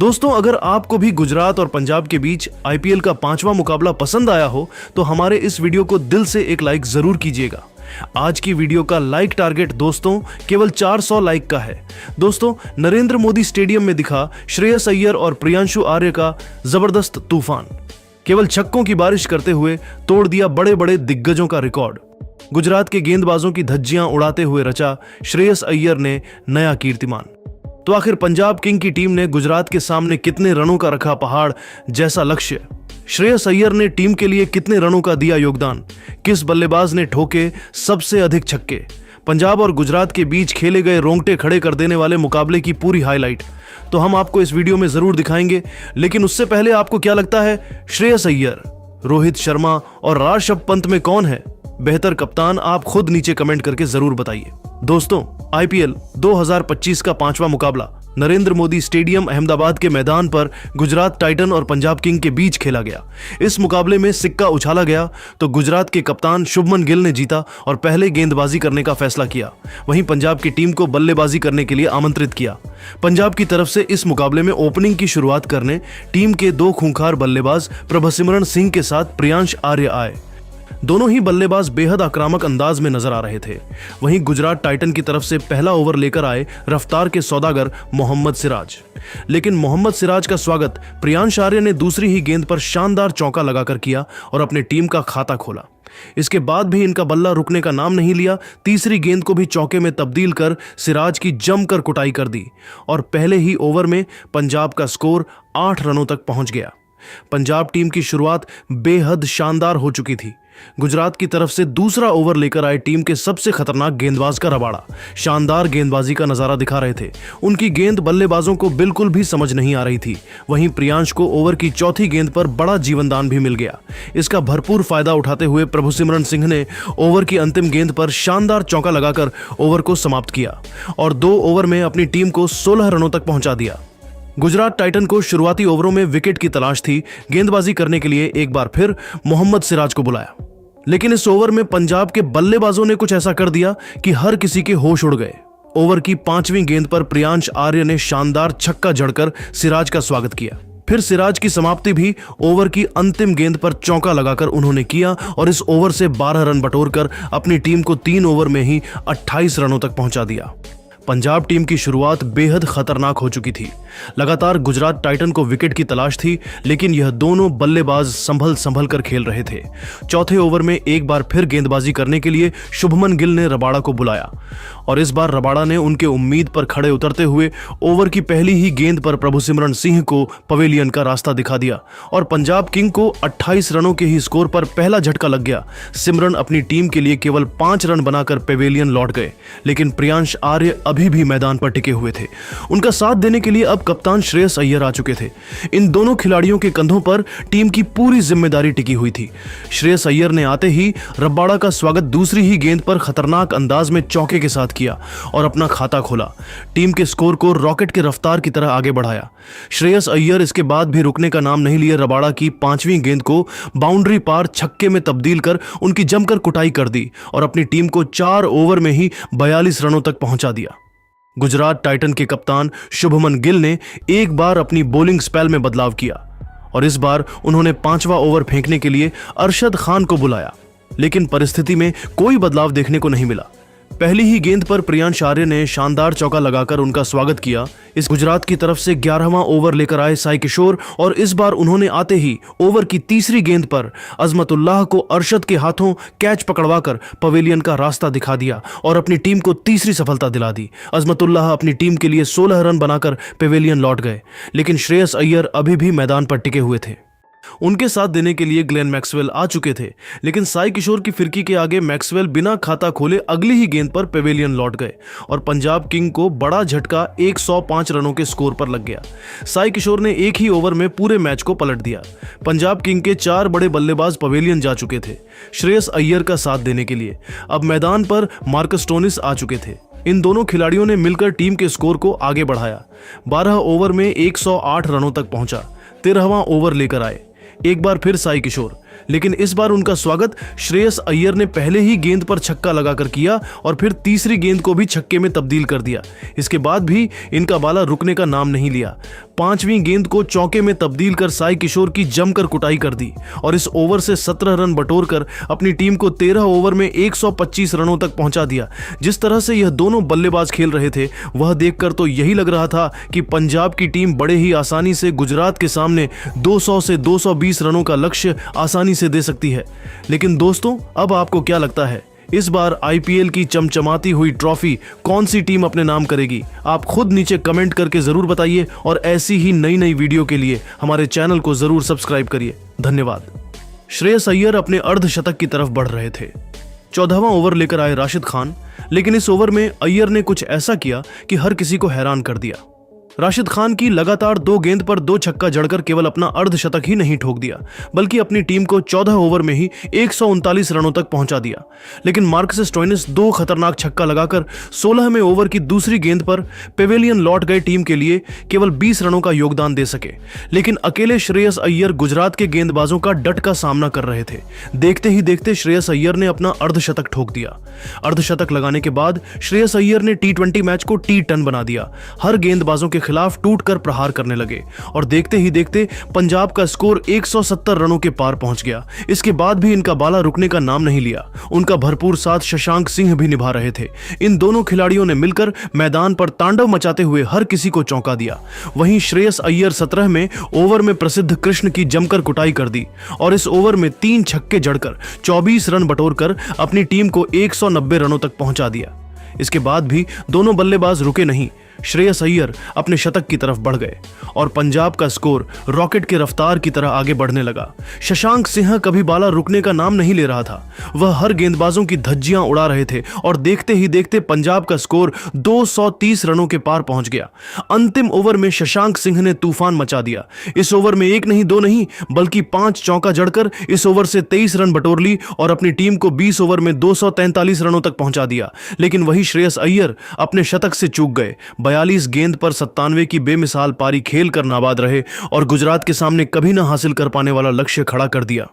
दोस्तों, अगर आपको भी गुजरात और पंजाब के बीच आईपीएल का 5वां मुकाबला पसंद आया हो तो हमारे इस वीडियो को दिल से एक लाइक जरूर कीजिएगा। आज की वीडियो का लाइक टारगेट दोस्तों केवल 400 लाइक का है। दोस्तों, नरेंद्र मोदी स्टेडियम में दिखा श्रेयस अय्यर और प्रियांशु आर्य का जबरदस्त तूफान। केवल छक्कों की बारिश करते हुए तोड़ दिया बड़े बड़े दिग्गजों का रिकॉर्ड। गुजरात के गेंदबाजों की धज्जियां उड़ाते हुए रचा श्रेयस अय्यर ने नया कीर्तिमान। तो आखिर पंजाब किंग की टीम ने गुजरात के सामने कितने रनों का रखा पहाड़ जैसा लक्ष्य? श्रेयस अय्यर ने टीम के लिए कितने रनों का दिया योगदान? किस बल्लेबाज ने ठोके सबसे अधिक छक्के? पंजाब और गुजरात के बीच खेले गए रोंगटे खड़े कर देने वाले मुकाबले की पूरी हाईलाइट तो हम आपको इस वीडियो में जरूर दिखाएंगे। लेकिन उससे पहले आपको क्या लगता है, श्रेयस अय्यर, रोहित शर्मा और ऋषभ पंत में कौन है बेहतर कप्तान? आप खुद नीचे कमेंट करके जरूर बताइए। दोस्तों, आईपीएल 2025 का 5वां मुकाबला नरेंद्र मोदी स्टेडियम अहमदाबाद के मैदान पर गुजरात टाइटन और पंजाब किंग के बीच खेला गया। इस मुकाबले में सिक्का उछाला गया तो गुजरात के कप्तान शुभमन गिल ने जीता और पहले गेंदबाजी करने का फैसला किया। वहीं पंजाब की टीम को बल्लेबाजी करने के लिए आमंत्रित किया। पंजाब की तरफ से इस मुकाबले में ओपनिंग की शुरुआत करने टीम के 2 खूंखार बल्लेबाज प्रभसिमरन सिंह के साथ प्रियांश आर्य आए। दोनों ही बल्लेबाज बेहद आक्रामक अंदाज में नजर आ रहे थे। वहीं गुजरात टाइटन की तरफ से पहला ओवर लेकर आए रफ्तार के सौदागर मोहम्मद सिराज। लेकिन मोहम्मद सिराज का स्वागत प्रियांश आर्य ने दूसरी ही गेंद पर शानदार चौका लगाकर किया और अपनी टीम का खाता खोला। इसके बाद भी इनका बल्ला रुकने का नाम नहीं लिया। तीसरी गेंद को भी चौके में तब्दील कर सिराज की जमकर कुटाई कर दी और पहले ही ओवर में पंजाब का स्कोर 8 रनों तक पहुंच गया। पंजाब टीम की शुरुआत बेहद शानदार हो चुकी थी। गुजरात की तरफ से दूसरा ओवर लेकर आए टीम के सबसे खतरनाक गेंदबाज का रबाड़ा शानदार गेंदबाजी का नजारा दिखा रहे थे। उनकी गेंद बल्लेबाजों को बिल्कुल भी समझ नहीं आ रही थी। वहीं प्रियांश को ओवर की चौथी गेंद पर बड़ा जीवनदान भी मिल गया। इसका भरपूर फायदा उठाते हुए प्रभसिमरन सिंह ने ओवर की अंतिम गेंद पर शानदार चौका लगाकर ओवर को समाप्त किया और 2 ओवर में अपनी टीम को 16 रनों तक पहुंचा दिया। गुजरात टाइटन को शुरुआती ओवरों में विकेट की तलाश थी। गेंदबाजी करने के लिए एक बार फिर मोहम्मद सिराज को बुलाया, लेकिन इस ओवर में पंजाब के बल्लेबाजों ने कुछ ऐसा कर दिया कि हर किसी के होश उड़ गए। ओवर की 5वीं गेंद पर प्रियांश आर्य ने शानदार छक्का जड़कर सिराज का स्वागत किया। फिर सिराज की समाप्ति भी ओवर की अंतिम गेंद पर चौका लगाकर उन्होंने किया और इस ओवर से 12 रन बटोरकर अपनी टीम को 3 ओवर में ही 28 रनों तक पहुंचा दिया। पंजाब टीम की शुरुआत बेहद खतरनाक हो चुकी थी। लगातार गुजरात टाइटन को विकेट की तलाश थी, लेकिन यह दोनों बल्लेबाज संभल कर खेल रहे थे। चौथे ओवर में एक बार फिर गेंदबाजी करने के लिए शुभमन गिल ने रबाड़ा को बुलाया और इस बार रबाड़ा ने उनके उम्मीद पर खड़े उतरते हुए ओवर की पहली ही गेंद पर प्रभसिमरन सिंह को पवेलियन का रास्ता दिखा दिया और पंजाब किंग को 28 रनों के ही स्कोर पर पहला झटका लग गया। सिमरन अपनी टीम के लिए केवल 5 रन बनाकर पवेलियन लौट गए, लेकिन प्रियांश आर्य अभी भी मैदान पर टिके हुए थे। उनका साथ देने के लिए अब कप्तान श्रेयस अय्यर आ चुके थे। इन दोनों खिलाड़ियों के कंधों पर टीम की पूरी जिम्मेदारी टिकी हुई थी। श्रेयस अय्यर ने आते ही रबाड़ा का स्वागत दूसरी ही गेंद पर खतरनाक अंदाज में चौके के साथ किया और अपना खाता खोला। टीम के स्कोर को रॉकेट के रफ्तार की तरह आगे बढ़ाया। श्रेयस अय्यर इसके बाद भी रुकने का नाम नहीं लिए रबाड़ा की 5वीं गेंद को बाउंड्री पार छक्के में तब्दील कर उनकी जमकर कुटाई कर दी और अपनी टीम को 4 ओवर में ही 42 रनों तक पहुंचा दिया। गुजरात टाइटन के कप्तान शुभमन गिल ने एक बार अपनी बॉलिंग स्पेल में बदलाव किया और इस बार उन्होंने 5वां ओवर फेंकने के लिए अरशद खान को बुलाया, लेकिन परिस्थिति में कोई बदलाव देखने को नहीं मिला। पहली ही गेंद पर प्रियांश आर्य ने शानदार चौका लगाकर उनका स्वागत किया। इस गुजरात की तरफ से 11वां ओवर लेकर आए साई किशोर और इस बार उन्होंने आते ही ओवर की तीसरी गेंद पर अजमतुल्लाह को अरशद के हाथों कैच पकड़वाकर पवेलियन का रास्ता दिखा दिया और अपनी टीम को तीसरी सफलता दिला दी। अजमतुल्लाह अपनी टीम के लिए 16 रन बनाकर पवेलियन लौट गए, लेकिन श्रेयस अय्यर अभी भी मैदान पर टिके हुए थे। उनके साथ देने के लिए ग्लेन मैक्सवेल आ चुके थे, लेकिन साई किशोर की फिरकी के आगे मैक्सवेल बिना खाता खोले अगली ही गेंद पर पवेलियन लौट गए और पंजाब किंग को बड़ा झटका 105 रनों के स्कोर पर लग गया। साई किशोर ने एक ही ओवर में पूरे मैच को पलट दिया। पंजाब किंग के 4 बड़े बल्लेबाज पवेलियन जा चुके थे श्रेयस अय्यर का साथ देने के लिए। अब मैदान पर मार्कस स्टोनिस आ चुके थे। इन दोनों खिलाड़ियों ने मिलकर टीम के स्कोर को आगे बढ़ाया। 12 ओवर में 108 रनों तक पहुंचा। 13वां ओवर लेकर आए एक बार फिर साई किशोर। लेकिन इस बार उनका स्वागत श्रेयस अय्यर ने पहले ही गेंद पर छक्का लगाकर किया और फिर तीसरी गेंद को भी छक्के में तब्दील कर दिया। इसके बाद भी इनका बाला रुकने का नाम नहीं लिया। पांचवीं गेंद को चौके में तब्दील कर साई किशोर की जमकर कुटाई कर दी और इस ओवर से 17 रन बटोरकर अपनी टीम को 13 ओवर में 125 रनों तक पहुंचा दिया। जिस तरह से यह दोनों बल्लेबाज खेल रहे थे वह देखकर तो यही लग रहा था कि पंजाब की टीम बड़े ही आसानी से गुजरात के सामने 200 से 220 रनों का लक्ष्य आसानी से दे सकती है। लेकिन दोस्तों, अब आपको क्या लगता है, इस बार आईपीएल की चमचमाती हुई ट्रॉफी कौन सी टीम अपने नाम करेगी? आप खुद नीचे कमेंट करके जरूर बताइए और ऐसी ही नई नई वीडियो के लिए हमारे चैनल को जरूर सब्सक्राइब करिए। धन्यवाद। श्रेयस अय्यर अपने अर्धशतक की तरफ बढ़ रहे थे। 14वां ओवर लेकर आए राशिद खान, लेकिन इस ओवर में अय्यर ने कुछ ऐसा किया कि हर किसी को हैरान कर दिया। राशिद खान की लगातार 2 गेंद पर 2 छक्का जड़कर केवल अपना अर्धशतक ही नहीं ठोक दिया, बल्कि अपनी टीम को 14 ओवर में ही 139 रनों तक पहुंचा दिया। लेकिन मार्कस स्टोइनिस 2 खतरनाक छक्का लगाकर 16वें ओवर की दूसरी गेंद पर पेवेलियन लौट गए टीम के लिए केवल 20 रनों का योगदान दे सके। लेकिन अकेले श्रेयस अय्यर गुजरात के गेंदबाजों का डट का सामना कर रहे थे। देखते ही देखते श्रेयस अय्यर ने अपना अर्धशतक ठोक दिया। अर्धशतक लगाने के बाद श्रेयस अय्यर ने T20 मैच को T10 बना दिया। हर गेंदबाजों के खिलाफ टूटकर प्रहार करने लगे और देखते ही देखते पंजाब का स्कोर 170 रनों के पार पहुंच गया। इसके बाद भी इनका बाला रुकने का नाम नहीं लिया। उनका भरपूर साथ शशांक सिंह भी निभा रहे थे। इन दोनों खिलाड़ियों ने मिलकर मैदान पर तांडव मचाते हुए हर किसी को चौंका दिया। वहीं श्रेयस अय्यर 17वें ओवर में प्रसिद्ध कृष्ण की जमकर कुटाई कर दी और इस ओवर में 3 छक्के जड़कर 24 रन बटोरकर अपनी टीम को 190 रनों तक पहुंचा दिया। इसके बाद भी दोनों बल्लेबाज रुके नहीं। श्रेयस अय्यर अपने शतक की तरफ बढ़ गए और पंजाब का स्कोर रॉकेट की रफ्तार की तरह आगे बढ़ने लगा। शशांक सिंह कभी बाला रुकने का नाम नहीं ले रहा था। वह हर गेंदबाजों की धज्जियां उड़ा रहे थे और देखते ही देखते पंजाब का स्कोर 230 रनों के पार पहुंच गया। अंतिम ओवर में शशांक सिंह ने तूफान मचा दिया। इस ओवर में 1 नहीं 2 नहीं बल्कि 5 चौका जड़कर इस ओवर से 23 रन बटोर ली और अपनी टीम को 20 ओवर में 243 रनों तक पहुंचा दिया। लेकिन वही श्रेयस अय्यर अपने शतक से चूक गए। 42 गेंद पर 97 की बेमिसाल पारी खेल कर नाबाद रहे और गुजरात के सामने कभी न हासिल कर पाने वाला लक्ष्य खड़ा कर दिया।